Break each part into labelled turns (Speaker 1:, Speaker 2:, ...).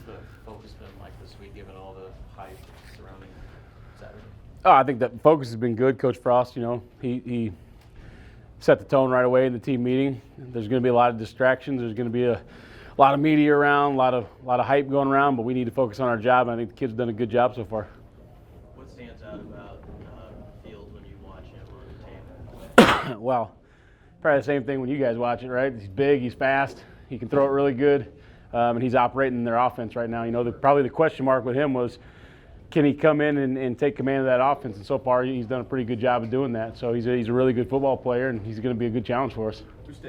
Speaker 1: the focus been like this week, given all the hype surrounding Saturday?
Speaker 2: Oh, I think the focus has been good. Coach Frost, he set the tone right away in the team meeting. There's going to be a lot of distractions. There's going to be a lot of media around, a lot of hype going around, but we need to focus on our job. And I think the kids have done a good job so far.
Speaker 1: What stands out about Fields when you watch him on tape?
Speaker 2: Well, probably the same thing when you guys watch it, right? He's big, he's fast, he can throw it really good, and he's operating their offense right now. Probably the question mark with him was, can he come in and take command of that offense? And so far, he's done a pretty good job of doing that. So he's a really good football player, and he's going to be a good challenge for us.
Speaker 3: Who's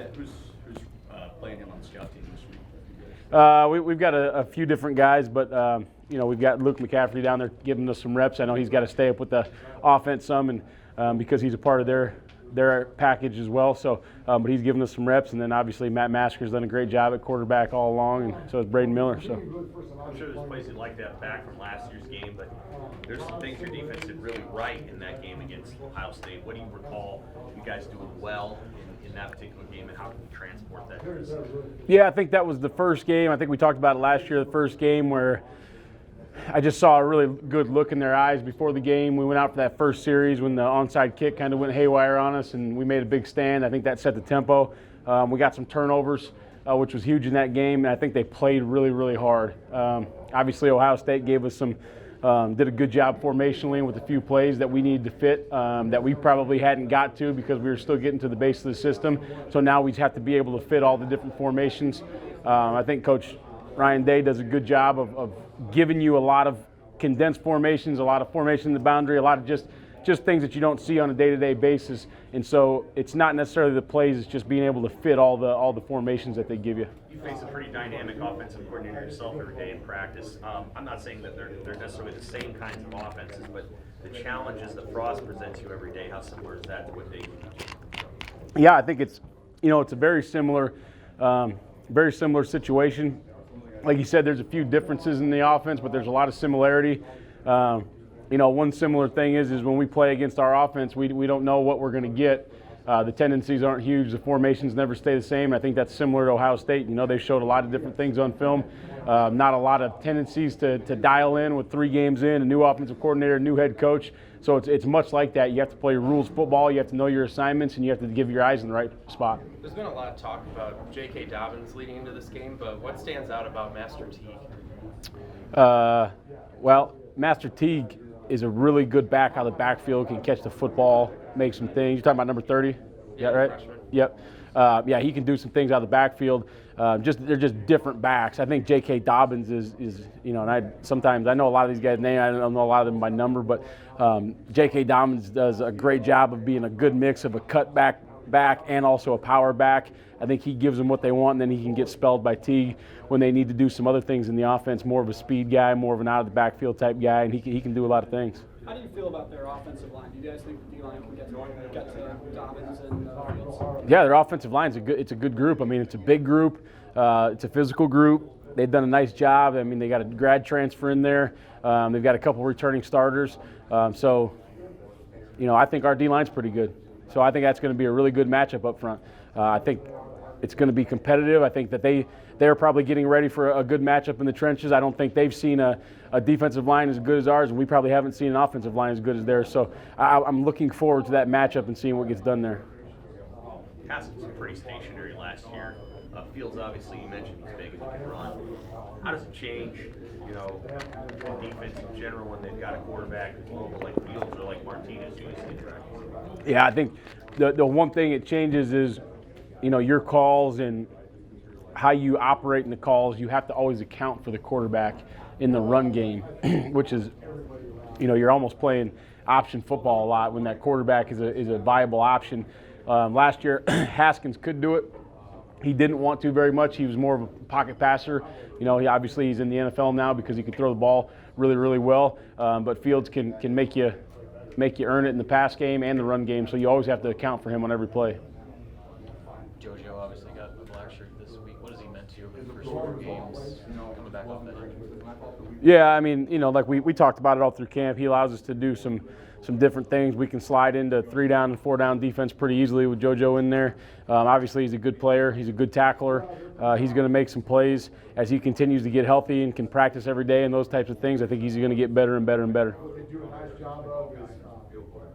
Speaker 3: playing him on the scout team this week?
Speaker 2: We've got a few different guys, but we've got Luke McCaffrey down there giving us some reps. I know he's got to stay up with the offense some, and because he's a part of their package as well. So, but he's given us some reps, and then obviously Matt Masker's done a great job at quarterback all along, and so has Braden Miller. So
Speaker 4: I'm sure there's places like that back from last year's game, but there's some things your defense did really right in that game against Ohio State. What do you recall you guys doing well in that particular game, and how can you transport that?
Speaker 2: Yeah, I think that was the first game. I think we talked about it last year, the first game where I just saw a really good look in their eyes before the game. We went out for that first series when the onside kick kind of went haywire on us, and we made a big stand. I think that set the tempo. We got some turnovers, which was huge in that game, and I think they played really, really hard. Obviously, Ohio State gave us did a good job formationally with a few plays that we needed to fit that we probably hadn't got to because we were still getting to the base of the system. So now we have to be able to fit all the different formations. I think Coach Ryan Day does a good job of giving you a lot of condensed formations, a lot of formation in the boundary, a lot of just things that you don't see on a day-to-day basis. And so it's not necessarily the plays, it's just being able to fit all the formations that they give you.
Speaker 4: You face a pretty dynamic offensive coordinator yourself every day in practice. I'm not saying that they're necessarily the same kinds of offenses, but the challenges that Frost presents you every day, how similar is that to what they teach you?
Speaker 2: Yeah, I think it's a very similar situation. Like you said, there's a few differences in the offense, but there's a lot of similarity. One similar thing is when we play against our offense, we don't know what we're going to get. The tendencies aren't huge. The formations never stay the same. I think that's similar to Ohio State. They showed a lot of different things on film. Not a lot of tendencies to dial in with 3 games in, a new offensive coordinator, a new head coach. So it's much like that. You have to play rules football. You have to know your assignments, and you have to give your eyes in the right spot.
Speaker 5: There's been a lot of talk about J.K. Dobbins leading into this game, but what stands out about Master Teague?
Speaker 2: Well, Master Teague is a really good back out of the backfield, can catch the football, make some things. You're talking about number 30?
Speaker 5: Yeah,
Speaker 2: right?
Speaker 5: Freshman.
Speaker 2: Yep. Yeah, he can do some things out of the backfield. They're just different backs. I think J.K. Dobbins is and I know a lot of these guys' names. I don't know a lot of them by number, but J.K. Dobbins does a great job of being a good mix of a cutback back and also a power back. I think he gives them what they want, and then he can get spelled by Teague when they need to do some other things in the offense. More of a speed guy, more of an out of the backfield type guy, and he can do a lot of things.
Speaker 6: How do you feel about their offensive line? Do you guys think the D-line can get to Dobbins and Fields?
Speaker 2: Yeah, their offensive line it's a good group. I mean, it's a big group. It's a physical group. They've done a nice job. I mean, they got a grad transfer in there. They've got a couple returning starters. I think our D-line's pretty good. So I think that's going to be a really good matchup up front. I think it's going to be competitive. I think that they're probably getting ready for a good matchup in the trenches. I don't think they've seen a defensive line as good as ours, and we probably haven't seen an offensive line as good as theirs. So I'm looking forward to that matchup and seeing what gets done there.
Speaker 4: Haskins was pretty stationary last year. Fields, obviously, you mentioned he's big and he can run. How does it change, the defense in general when they've got a quarterback that's mobile like Fields or like Martinez who is in practice?
Speaker 2: Yeah, I think the one thing it changes is, your calls and how you operate in the calls. You have to always account for the quarterback in the run game, which is, you're almost playing option football a lot when that quarterback is a viable option. Last year, Haskins could do it. He didn't want to very much. He was more of a pocket passer. He's in the NFL now because he can throw the ball really, really well. But Fields can make you earn it in the pass game and the run game. So you always have to account for him on every play.
Speaker 1: JoJo obviously got a black shirt this week. What has he meant to you over the first 4 games coming back off that injury?
Speaker 2: Yeah, I mean, like we talked about it all through camp. He allows us to do some some different things. We can slide into 3-down and 4-down defense pretty easily with JoJo in there. Obviously, he's a good player. He's a good tackler. He's going to make some plays as he continues to get healthy and can practice every day and those types of things. I think he's going to get better and better and better.
Speaker 7: What they do a nice job of is